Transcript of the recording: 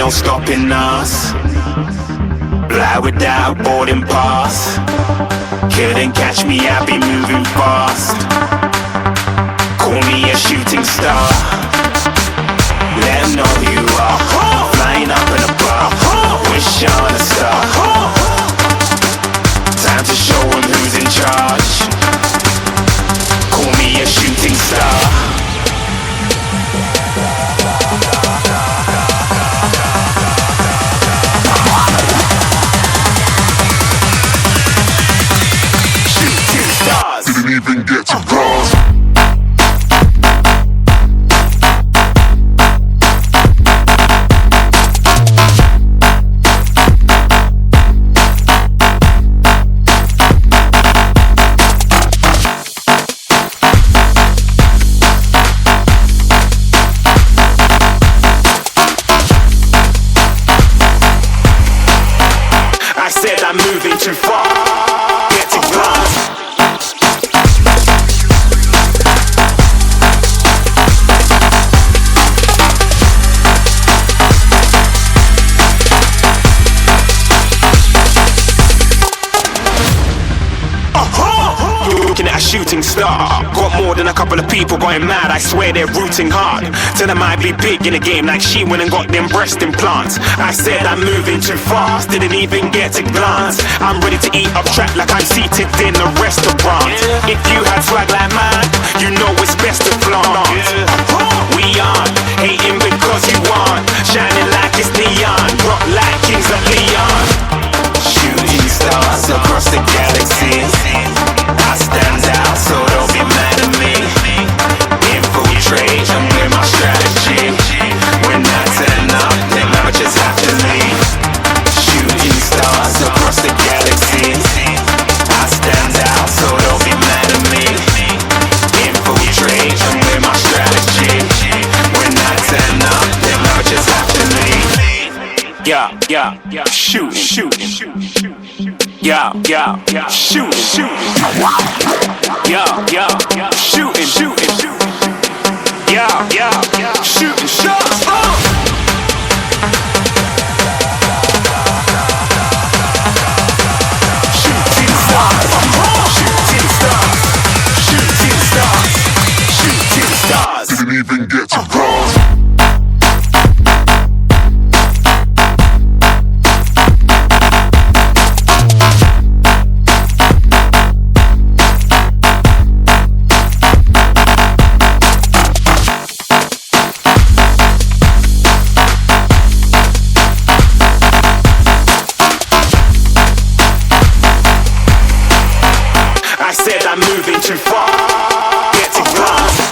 no stopping us. Fly without boarding pass. Couldn't catch me, I be moving fast. Call me a shooting star. Let 'em know who you are. Flying up in a bar. Wish on a star. Time to show 'em who's in charge. Call me a shooting star. Didn't even get to cross. I said I'm moving too far. Get to glass. Looking at a shooting star. Got more than a couple of people going mad. I swear they're rooting hard. Tell them I'd be big in the game like she went and got them breast implants. I said I'm moving too fast. Didn't even get to glance. I'm ready to eat up track like I'm seated in a restaurant. If you had swag like mine, you know it's best to flaunt. We aren't hating because you aren't. Shining like it's neon. Rock like kings of Leon. Shooting stars across the galaxy. I stand out, so don't be mad at me. Infiltrate, I'm with my strategy. When I turn up, then I just have to leave. Shooting stars across the galaxy. I stand shooting. Yeah, shooting. Yeah, shooting. Yeah, shooting shots. Didn't even get to cross. I said I'm moving too far. Get to glass.